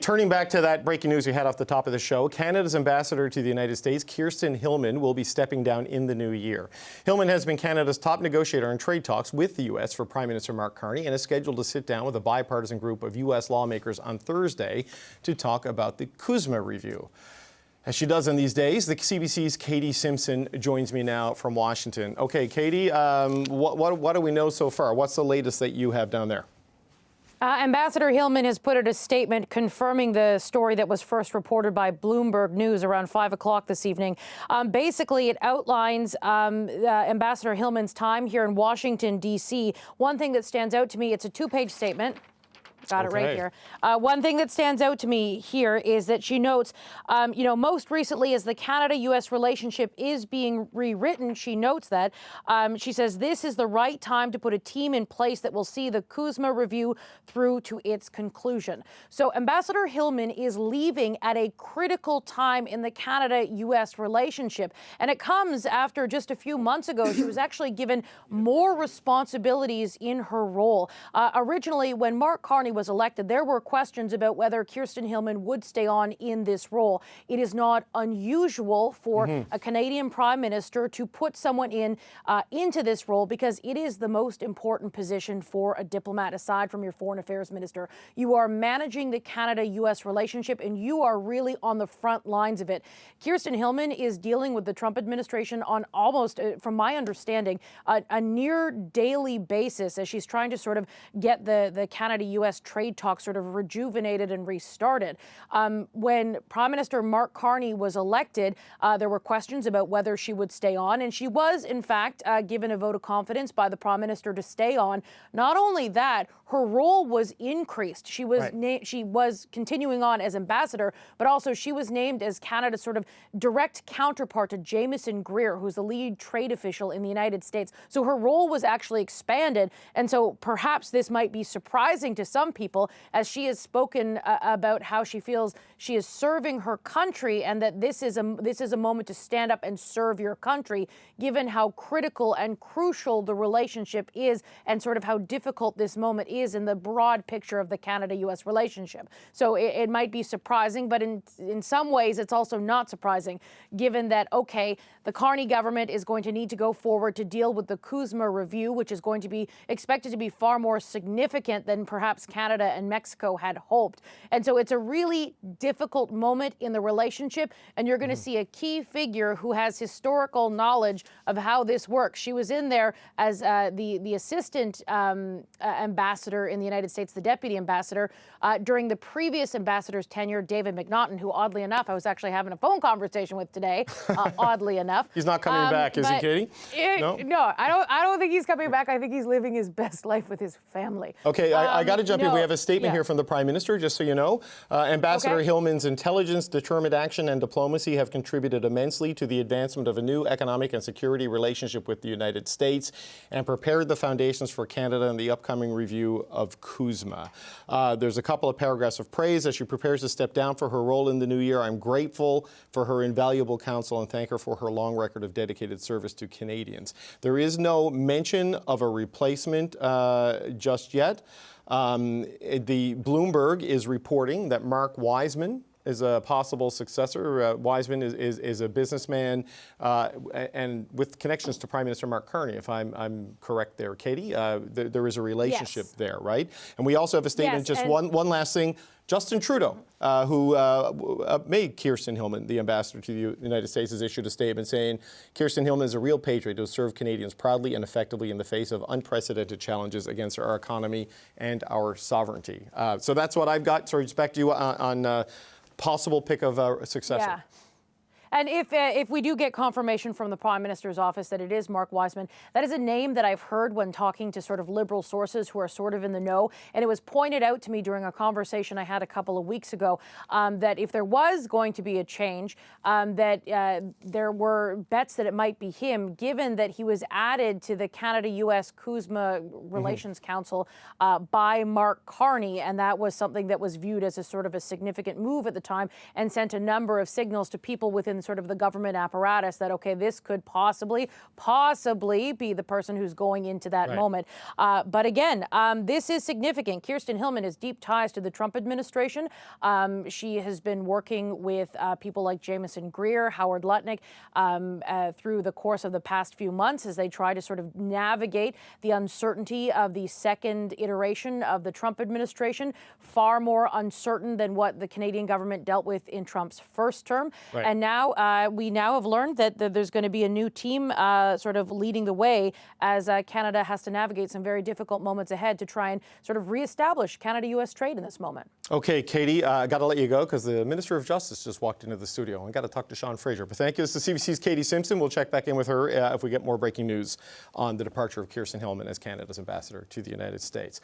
Turning back to that breaking news we had off the top of the show, Canada's ambassador to the United States, Kirsten Hillman, will be stepping down in the new year. Hillman has been Canada's top negotiator in trade talks with the U.S. for Prime Minister Mark Carney and is scheduled to sit down with a bipartisan group of U.S. lawmakers on Thursday to talk about the CUSMA review. As she does in these days, the CBC's Katie Simpson joins me now from Washington. Okay, Katie, what do we know so far? What's the latest that you have down there? Ambassador Hillman has put out a statement confirming the story that was first reported by Bloomberg News around 5 o'clock this evening. Basically, it outlines Ambassador Hillman's time here in Washington, D.C. One thing that stands out to me, it's a two-page statement. Got it right here. One thing that stands out to me here is that she notes, most recently as the Canada-U.S. relationship is being rewritten, she notes that. She says this is the right time to put a team in place that will see the CUSMA review through to its conclusion. So Ambassador Hillman is leaving at a critical time in the Canada-U.S. relationship. And it comes after just a few months ago, she was actually given more responsibilities in her role. Originally, when Mark Carney was elected, there were questions about whether Kirsten Hillman would stay on in this role. It is not unusual for a Canadian Prime Minister to put someone into this role because it is the most important position for a diplomat, aside from your Foreign Affairs Minister. You are managing the Canada-U.S. relationship, and you are really on the front lines of it. Kirsten Hillman is dealing with the Trump administration on almost, from my understanding, a near daily basis as she's trying to sort of get the Canada-U.S. trade talks sort of rejuvenated and restarted. When Prime Minister Mark Carney was elected, there were questions about whether she would stay on, and she was, in fact, given a vote of confidence by the Prime Minister to stay on. Not only that, her role was increased. She was she was continuing on as ambassador, but also she was named as Canada's sort of direct counterpart to Jameson Greer, who's the lead trade official in the United States. So her role was actually expanded, and so perhaps this might be surprising to some people, as she has spoken about how she feels she is serving her country, and that this is a moment to stand up and serve your country, given how critical and crucial the relationship is, and sort of how difficult this moment is in the broad picture of the Canada-U.S. relationship. So it might be surprising, but in some ways it's also not surprising, given that, okay, the Carney government is going to need to go forward to deal with the CUSMA review, which is going to be expected to be far more significant than perhaps Canada and Mexico had hoped. And so it's a really difficult moment in the relationship, and you're going to see a key figure who has historical knowledge of how this works. She was in there as the assistant ambassador in the United States, the deputy ambassador, during the previous ambassador's tenure, David McNaughton, who oddly enough, I was actually having a phone conversation with today, oddly enough. He's not coming back, is he, Katie? No, I don't think he's coming back. I think he's living his best life with his family. Okay, I got to jump in. We have a statement here from the Prime Minister, just so you know. Ambassador Hillman's intelligence, determined action, and diplomacy have contributed immensely to the advancement of a new economic and security relationship with the United States and prepared the foundations for Canada in the upcoming review of CUSMA. There's a couple of paragraphs of praise as she prepares to step down for her role in the new year. I'm grateful for her invaluable counsel and thank her for her long record of dedicated service to Canadians. There is no mention of a replacement just yet. The Bloomberg is reporting that Mark Wiseman is a possible successor. Wiseman is a businessman and with connections to Prime Minister Mark Carney, if I'm correct there, Katie. There is a relationship there, right? And we also have a statement, just one last thing. Justin Trudeau, who made Kirsten Hillman the ambassador to the United States, has issued a statement saying Kirsten Hillman is a real patriot who has served Canadians proudly and effectively in the face of unprecedented challenges against our economy and our sovereignty. So that's what I've got. So respect you on possible pick of a successor. Yeah. And if we do get confirmation from the Prime Minister's office that it is Mark Wiseman, that is a name that I've heard when talking to sort of liberal sources who are sort of in the know. And it was pointed out to me during a conversation I had a couple of weeks ago that if there was going to be a change, that there were bets that it might be him, given that he was added to the Canada-U.S. CUSMA Relations Council by Mark Carney. And that was something that was viewed as a sort of a significant move at the time and sent a number of signals to people within within sort of the government apparatus that, okay, this could possibly be the person who's going into that moment. But again, this is significant. Kirsten Hillman has deep ties to the Trump administration. She has been working with people like Jameson Greer, Howard Lutnick, through the course of the past few months as they try to sort of navigate the uncertainty of the second iteration of the Trump administration, far more uncertain than what the Canadian government dealt with in Trump's first term. And now we have learned that there's going to be a new team sort of leading the way as Canada has to navigate some very difficult moments ahead to try and sort of reestablish Canada-U.S. trade in this moment. Okay, Katie, I got to let you go because the Minister of Justice just walked into the studio. I got to talk to Sean Fraser. But thank you. This is CBC's Katie Simpson. We'll check back in with her if we get more breaking news on the departure of Kirsten Hillman as Canada's ambassador to the United States.